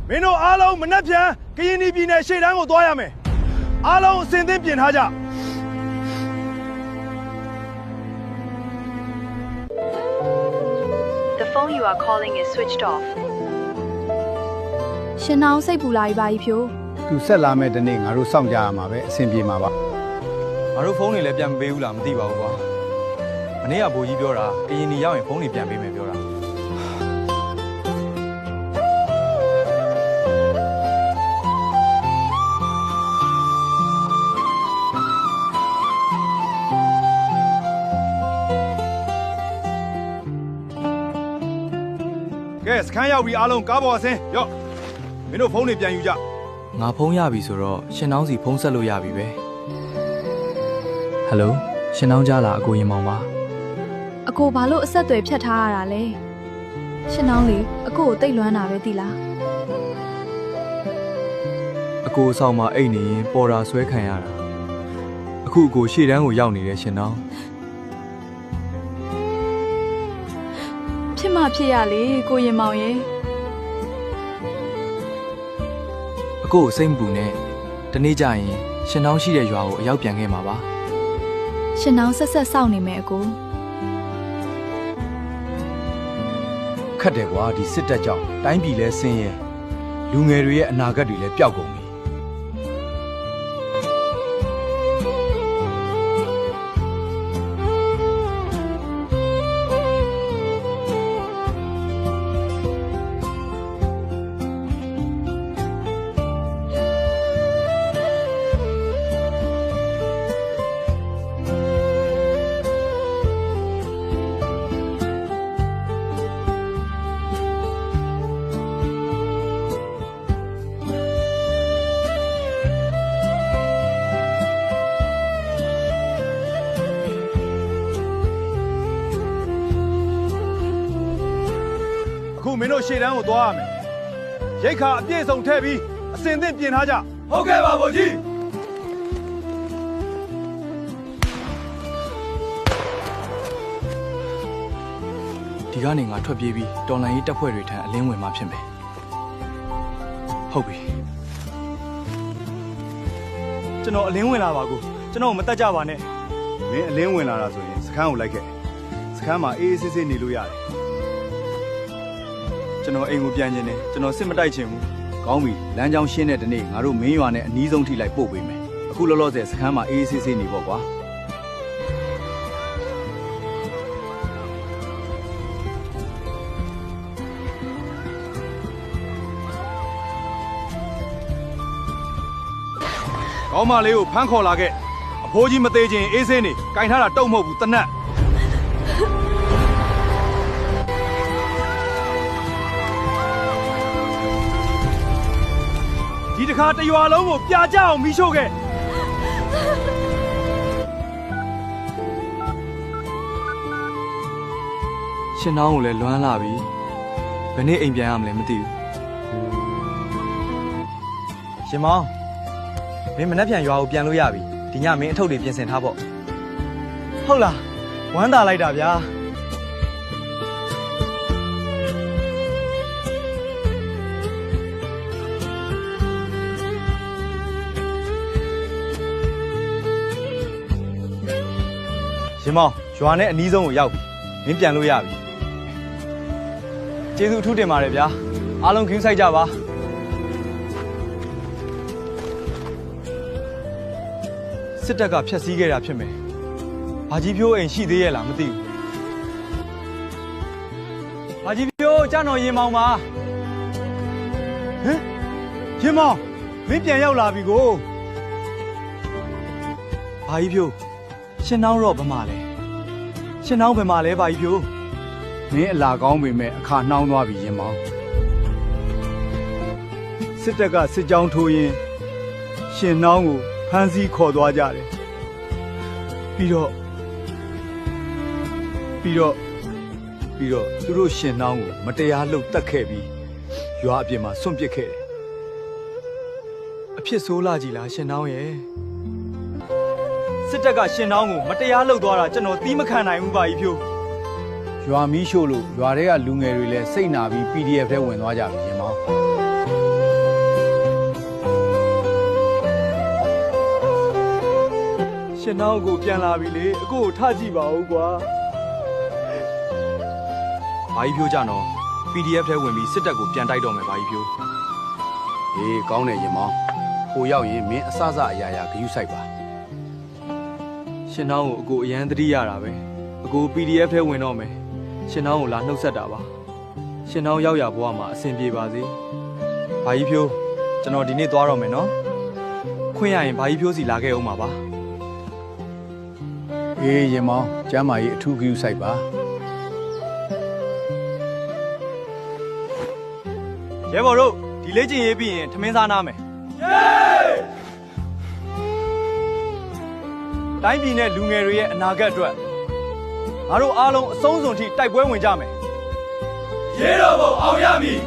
မင်းတို့အားလုံးမနှက်ပြန်ကရင်ပြည်နယ်ရှေ့တန်းကိုသွားရမယ်အားလုံးအစင်သင့်ပြင်ထားကြ The phone you are calling is switched off. ရှင်နောင်စိတ်ပူလာပြီပါဖြိုး သူဆက်လာမဲ့တနေ့ငါတို့စောင့်ကြရမှာပဲအဆင်ပြေမှာပါ ငါတို့ဖုန်းတွေလည်းပြန်မပေးဘူးလားမသိပါဘူးကွာမနေ့ကဘိုးကြီးပြောတာကရင်နီရောက်ရင်ဖုန်းတွေပြန်ပေးမယ်ပြောတာကဲစခန်းရောက်ပြီအားလုံးကားပေါ်အဆင်းရော့မင်းတို့ဖုန်းတွေပြန်ယူကြ ငါဖုန်းရပြီဆိုတော့ရှင်နှောင်းစီဖုန်းဆက်လို့ရပြီပဲဟယ်လိုရှင်နှောင်းကြားလားအကိုရင်မောင်ပါ အကိုဘာလို့အဆက်အသွယ်ဖြတ်ထားရတာလဲရှင်နောင်လေအကိုကိုတိတ်လွမ်းတာပဲတိလား အကိုအဆောင်မှာအိတ်နေရင်ပေါ်တာဆွဲခံရတာအခုအကိုရှေ့တန်းကိုရောက်နေတယ်ရှင်နှောင်း ဖြစ်မှဖြစ်ရလေကိုရင်မောင်ရဲ့ အကိုကိုစိတ်မပူနဲ့တနေ့ကျရင်ရှင်နှောင်းရှိတဲ့ရွာကိုအရောက်ပြန်ခဲ့မှာပါ ရှင်နောင်ဆက်ဆက်စောင့်နေမယ်အကို ခက်တယ်ကွာဒီစစ်တပ်ကြောင့်တိုင်းပြည်လဲဆင်းရဲလူငယ်တွေရဲ့အနာဂတ်တွေလည်းပျောက်ကုန်ပြီ အခုမင်းတို့ရှေ့တန်းကိုသွားရမယ်ရိတ်ခါအပြည့်စုံထည့်ပြီးအစင်သင့်ပြင်ထားကြဟုတ်ကဲ့ပါဘိုလ်ကြီး ဒီကနေငါထွက်ပြေးပြီးတော်လိုင်းရေးတပ်ဖွဲ့တွေထံအလင်းဝင်မှဖြစ်မယ်ဟုတ်ပြီ ကျွန်တော်အလင်းဝင်လာပါကိုကျွန်တော်မတက်ကြပါနဲ့ မင်းအလင်းဝင်လာတာဆိုရင်စခန်းကိုလိုက်ခဲ့စခန်းမှာအေးအေးဆေးဆေးနေလို့ရတယ် ကျွန်တော်အိမ်ကိုပြန်ခြင်းနဲ့ကျွန်တော်စစ်မတိုက်ချင်ဘူး ကောင်းပြီလမ်းကြောင်းရှင်းတဲ့တနေ့ငါတို့မင်းရွာနဲ့အနီးဆုံးထိလိုက်ပို့ပေးမယ်အခုလောလောဆယ်စခန်းမှာအေးအေးဆေးဆေးနေပေါ့ကွာ ကောင်းမလေးကိုဖမ်းခေါ်လာခဲ့အဖိုးကြီးမသေးခြင်းအေးဆေးနေကင်ထားတာတုံ့မဟုတ်ဘူးတနတ်ဒီတစ်ခါတရွာလုံးကိုပြာကြအောင်မီးရှို့ခဲ့ ရှင်နှောင်းကိုလည်းလွမ်းလာပြီဘယ်နေ့အိမ်ပြန်ရမလဲမသိဘူးရှင်မောင်မင်းမနှက်ပြန်ရွာကိုပြန်လို့ရပြီဒီညမင်းအထုပ်တွေပြင်ဆင်ထားပေါ့ဟုတ်လားဝမ်းသာလိုက်တာဗျာရှင်မောင်ရွာနဲ့အနီးဆုံးကိုရောက်ပြီမင်းပြန်လို့ရပြီကျေးဇူးအထူးတင်ပါတယ်ဗျာအားလုံးခင်းဆိုင်ကြပါစစ်တပ်ကဖျက်ဆီးခဲ့တာဖြစ်မယ်ဘာကြီးဖြိုးအိမ်ရှိသေးရဲ့လားမသိဘူးဘာကြီးဖြိုးကြားတော်ရင်မောင်ပါဟမ်ရင်မောင်မင်းပြန်ရောက်လာပြီကိုဘာကြီးဖြိုးရှင်နှောင်းတော့ဘယ်မှာလဲရှင်နှောင်းဘယ်မှာလဲဘာကြီးဖြိုး မင်းအလာကောင်းပေမဲ့အခါနှောင်းသွားပြီရင်မောင်စစ်တပ်ကစစ်ကြောင်းထိုးရင်ရှင်နှောင်းကိုဖမ်းဆီးခေါ်သွားကြတယ်ပြီးတော့သူတို့ရှင်နှောင်းကိုမတရားလှုပ်တက်ခဲ့ပြီးရွာအပြင်မှာစွန့်ပစ်ခဲ့တယ် အဖြစ်ဆိုးလာကြည်လားရှင်နှောင်းရဲ့စစ်တပ်ကရှင်နှောင်းကိုမတရားလုပ်သွားတာကျွန်တော်သီးမခံနိုင်ဘူးပါကြီးဖြိုး ရွာမီးရှို့လို့ရွာထဲကလူငယ်တွေလည်းစိတ်နာပြီး PDF ထဲဝင်သွားကြပြီရင်မောင် ရှင်နှောင်းကိုပြန်လာပြီလေအကိုကိုထကြည့်ပါဦးကွာဘာကြီးဖြိုးကြနော် PDF ထဲဝင်ပြီးစစ်တပ်ကိုပြန်တိုက်တော့မယ်ဘာကြီးဖြိုး အေးကောင်းတယ်ရင်မောင်ဟိုရောက်ရင်မင်းအစအရာရာဂယုစိုက်ပါ ရှင်နှောင်းကိုအကိုအရန်သတိရတာပဲအကို PDF ထဲဝင်တော့မယ်ရှင်နှောင်းကိုလာနှုတ်ဆက်တာပါရှင်နှောင်းရောက်ရဘဝမှာအဆင်ပြေပါစေဘာကြီးဖြိုးကျွန်တော်ဒီနေ့သွားတော့မယ်နော်ခွင့်ရရင်ဘာကြီးဖြိုးစီလာခဲ့အောင်ပါ အေးရင်မောင်ကျမ်းမာရေးအထူးဂယုစိုက်ပါ ရဲဘော်တို့ဒီလေးကျင်ရေးပြီးရင်ထမင်းစားနားမယ်တိုင်းပြည်နဲ့လူငယ်တွေရဲ့အနာဂတ်အတွက်ငါတို့အားလုံးအဆုံးစွန်ထိတိုက်ပွဲဝင်ကြမယ် ရေတော်ဘုံအောင်ရမည်